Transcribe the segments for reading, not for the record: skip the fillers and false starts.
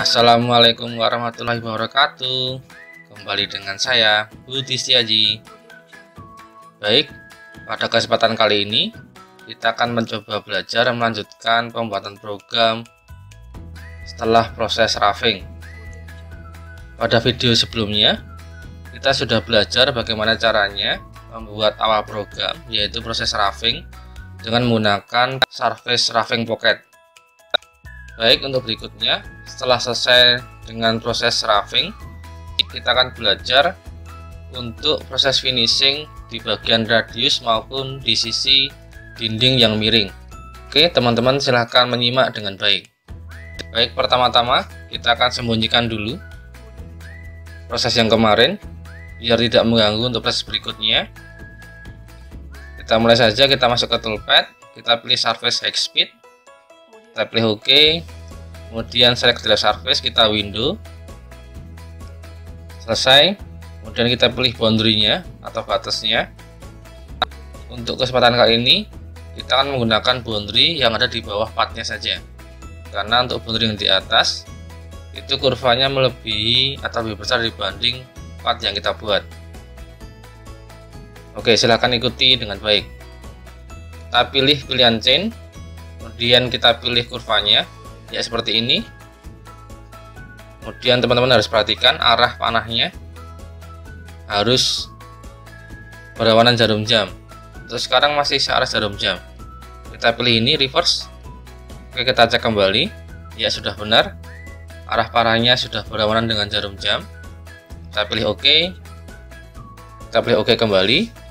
Assalamualaikum warahmatullahi wabarakatuh. Kembali dengan saya, Budi Setiaji. Baik, pada kesempatan kali ini kita akan mencoba belajar melanjutkan pembuatan program setelah proses roughing. Pada video sebelumnya kita sudah belajar bagaimana caranya membuat awal program, yaitu proses roughing dengan menggunakan Surface Roughing Pocket. Baik, untuk berikutnya, setelah selesai dengan proses roughing, kita akan belajar untuk proses finishing di bagian radius maupun di sisi dinding yang miring. Oke, teman-teman silahkan menyimak dengan baik. Baik, pertama-tama kita akan sembunyikan dulu proses yang kemarin biar tidak mengganggu untuk proses berikutnya. Kita mulai saja, kita masuk ke toolpad, kita pilih Surface High Speed, kita pilih OK, kemudian select Drive Surface, kita window, selesai. Kemudian kita pilih boundary-nya atau batasnya. Untuk kesempatan kali ini kita akan menggunakan boundary yang ada di bawah partnya saja, karena untuk boundary yang di atas itu kurvanya melebihi atau lebih besar dibanding part yang kita buat. Oke, silahkan ikuti dengan baik. Kita pilih pilihan chain, kemudian kita pilih kurvanya ya seperti ini. Kemudian teman-teman harus perhatikan arah panahnya harus berlawanan jarum jam. Untuk sekarang masih searah jarum jam. Kita pilih ini reverse. Oke, kita cek kembali. Ya, sudah benar. Arah panahnya sudah berlawanan dengan jarum jam. Kita pilih OK. Kita pilih OK kembali.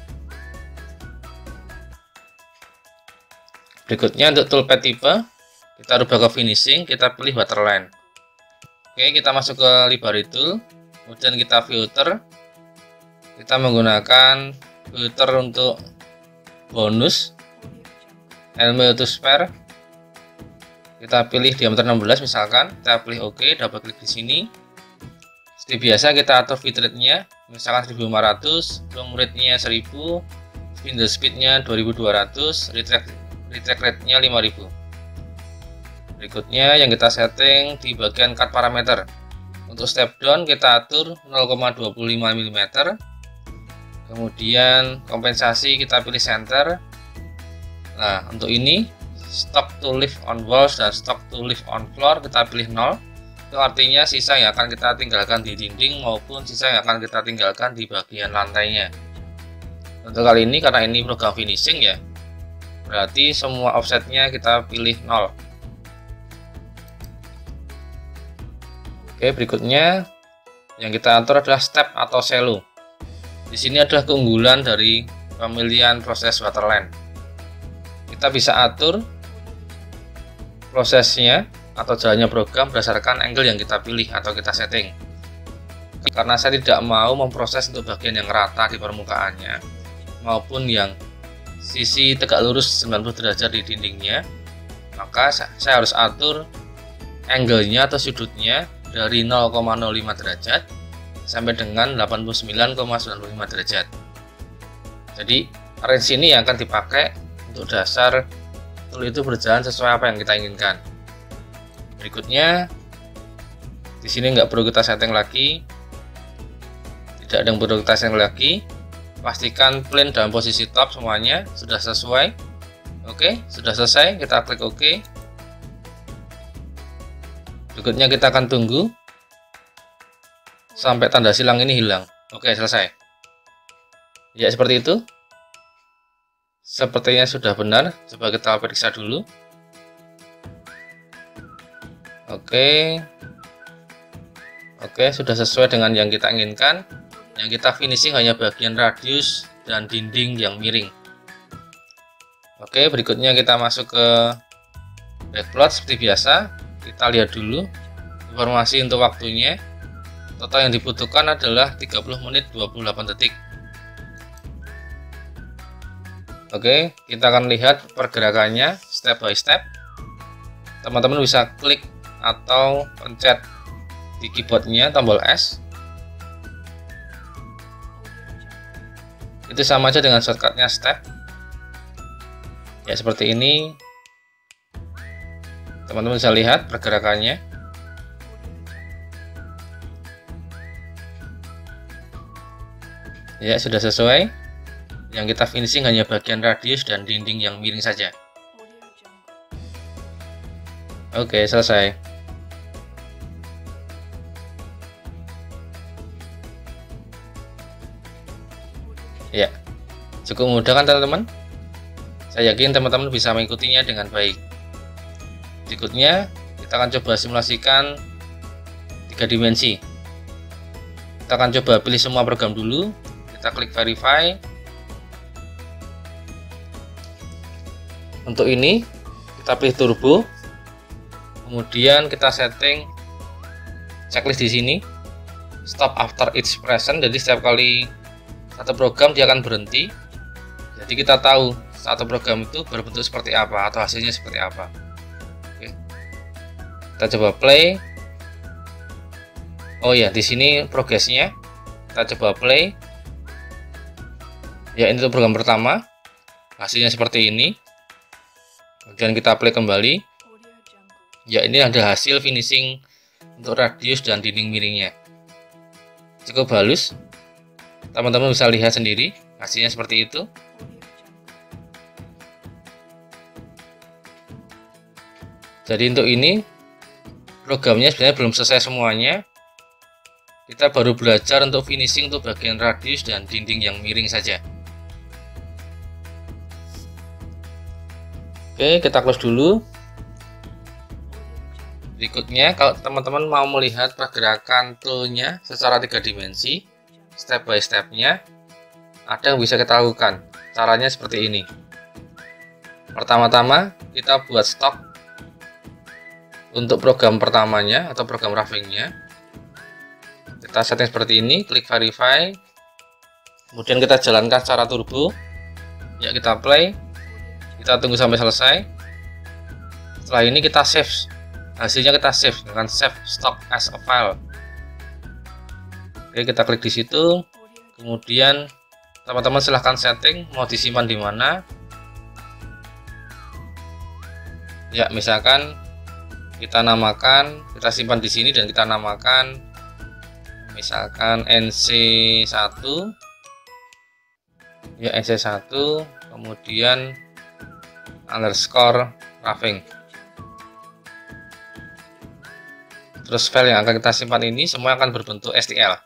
Berikutnya untuk toolpad tipe, kita rubah ke finishing, kita pilih waterline. Oke, kita masuk ke library tool, kemudian kita filter. Kita menggunakan filter untuk bonus element to spare. Kita pilih diameter 16 misalkan, kita pilih OK, double klik di sini. Seperti biasa kita atur bitrate-nya, misalkan 1500, frame rate-nya 1000, spindle speed-nya 2200, retract rate-nya 5000. Berikutnya yang kita setting di bagian cut parameter. Untuk step down kita atur 0,25 mm. Kemudian kompensasi kita pilih center. Nah, untuk ini stock to lift on walls dan stock to lift on floor kita pilih 0. Itu artinya sisa yang akan kita tinggalkan di dinding maupun sisa yang akan kita tinggalkan di bagian lantainya. Untuk kali ini karena ini program finishing ya, berarti semua offsetnya kita pilih 0. Oke, berikutnya yang kita atur adalah step atau shallow. Di sini adalah keunggulan dari pemilihan proses waterline. Kita bisa atur prosesnya atau jalannya program berdasarkan angle yang kita pilih atau kita setting. Karena saya tidak mau memproses untuk bagian yang rata di permukaannya maupun yang sisi tegak lurus 90 derajat di dindingnya, maka saya harus atur angle-nya atau sudutnya dari 0,05 derajat sampai dengan 89,95 derajat. Jadi range ini yang akan dipakai untuk dasar tool itu berjalan sesuai apa yang kita inginkan. Berikutnya di sini nggak perlu kita setting lagi, tidak ada yang perlu kita setting lagi. Pastikan plane dalam posisi top semuanya sudah sesuai. Oke, sudah selesai, kita klik OK. Berikutnya kita akan tunggu sampai tanda silang ini hilang. Oke, selesai. Ya, seperti itu. Sepertinya sudah benar. Coba kita periksa dulu. Oke, sudah sesuai dengan yang kita inginkan. Yang kita finishing hanya bagian radius dan dinding yang miring. Oke, berikutnya kita masuk ke backplot seperti biasa. Kita lihat dulu informasi untuk waktunya. Total yang dibutuhkan adalah 30 menit 28 detik. Oke, kita akan lihat pergerakannya step by step. Teman-teman bisa klik atau pencet di keyboardnya tombol S. Itu sama aja dengan shortcutnya step. Ya, seperti ini. Teman-teman bisa lihat pergerakannya. Ya, sudah sesuai. Yang kita finishing hanya bagian radius dan dinding yang miring saja. Oke, selesai. Ya, cukup mudah kan teman-teman? Saya yakin teman-teman bisa mengikutinya dengan baik. Berikutnya, kita akan coba simulasikan 3 dimensi. Kita akan coba pilih semua program dulu. Kita klik verify. Untuk ini, kita pilih turbo. Kemudian kita setting checklist di sini. Stop after each present. Jadi setiap kali satu program dia akan berhenti. Jadi kita tahu satu program itu berbentuk seperti apa atau hasilnya seperti apa. Oke. Kita coba play. Oh ya, di sini progresnya. Kita coba play. Ya, ini untuk program pertama. Hasilnya seperti ini. Kemudian kita play kembali. Ya, ini ada hasil finishing untuk radius dan dinding miringnya. Cukup halus. Teman-teman bisa lihat sendiri hasilnya seperti itu. Jadi untuk ini programnya sebenarnya belum selesai semuanya. Kita baru belajar untuk finishing untuk bagian radius dan dinding yang miring saja. Oke, kita close dulu. Berikutnya, kalau teman-teman mau melihat pergerakan toolnya secara 3 dimensi, step by stepnya, ada yang bisa kita lakukan. Caranya seperti ini. Pertama-tama, kita buat stok untuk program pertamanya atau program roughingnya. Kita setting seperti ini, klik verify. Kemudian kita jalankan secara turbo. Ya, kita play. Kita tunggu sampai selesai. Setelah ini kita save. Hasilnya kita save dengan save stock as a file. Oke, kita klik di situ. Kemudian teman-teman silahkan setting mau disimpan di mana. Ya, misalkan kita namakan, kita simpan di sini dan kita namakan misalkan NC1. Ya, NC1, kemudian underscore roughing. Terus file yang akan kita simpan ini semua akan berbentuk STL.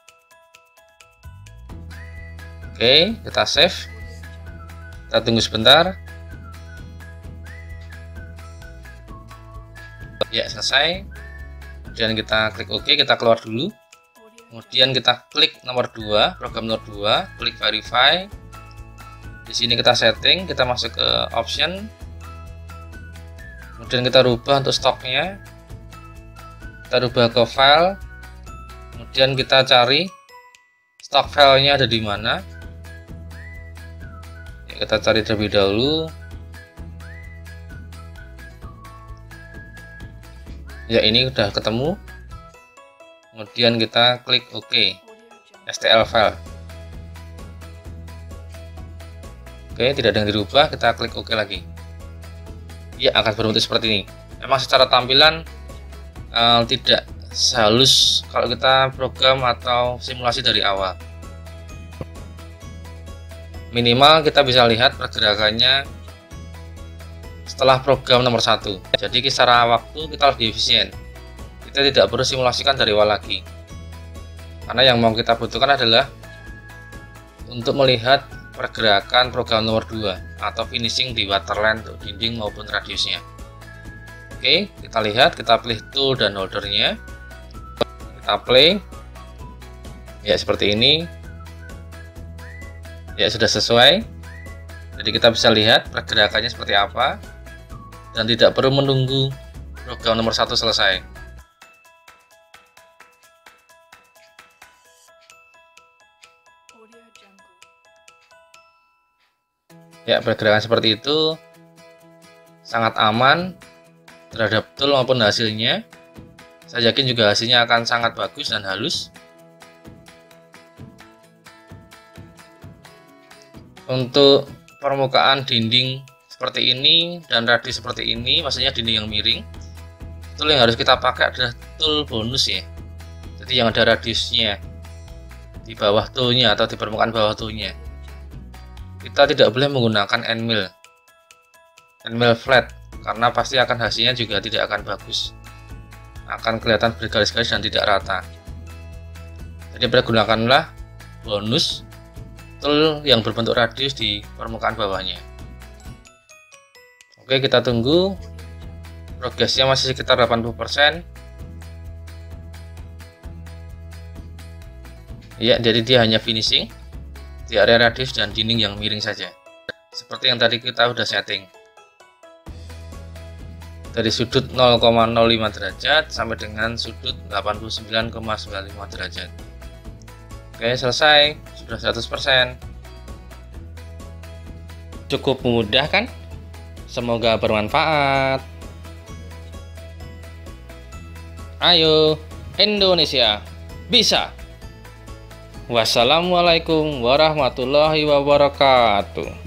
Oke, kita save. Kita tunggu sebentar. Ya, selesai. Kemudian kita klik OK, kita keluar dulu. Kemudian kita klik nomor 2, program nomor 2, klik verify. Di sini kita setting, kita masuk ke option. Kemudian kita rubah untuk stoknya. Kita rubah ke file. Kemudian kita cari stok filenya ada di mana. Ya, kita cari terlebih dahulu. Ya, ini udah ketemu. Kemudian kita klik OK. STL file. Oke, tidak ada yang dirubah, kita klik OK lagi. Ya, akan berbentuk seperti ini. Memang secara tampilan tidak sehalus kalau kita program atau simulasi dari awal. Minimal kita bisa lihat pergerakannya setelah program nomor 1. Jadi secara waktu kita lebih efisien. Kita tidak perlu simulasikan dari awal lagi. Karena yang mau kita butuhkan adalah untuk melihat pergerakan program nomor 2 atau finishing di waterline untuk dinding maupun radiusnya. Oke, kita lihat, kita pilih tool dan holdernya. Kita play. Ya, seperti ini. Ya, sudah sesuai. Jadi kita bisa lihat pergerakannya seperti apa dan tidak perlu menunggu program nomor 1 selesai. Ya, pergerakan seperti itu sangat aman terhadap tool maupun hasilnya. Saya yakin juga hasilnya akan sangat bagus dan halus. Untuk permukaan dinding seperti ini dan radius seperti ini, maksudnya dinding yang miring, Tool yang harus kita pakai adalah tool bonus ya. Jadi yang ada radiusnya di bawah toolnya atau di permukaan bawah toolnya. Kita tidak boleh menggunakan end mill flat, karena pasti akan hasilnya juga tidak akan bagus, akan kelihatan bergaris-garis dan tidak rata. Jadi pergunakanlah bonus tool yang berbentuk radius di permukaan bawahnya. Oke, kita tunggu. Progresnya masih sekitar 80%. Ya, jadi dia hanya finishing di area radius dan dinding yang miring saja, seperti yang tadi kita udah setting. Dari sudut 0,05 derajat sampai dengan sudut 89,95 derajat. Oke, selesai. Sudah 100%. Cukup mudah kan? Semoga bermanfaat. Ayo, Indonesia bisa! Wassalamualaikum warahmatullahi wabarakatuh.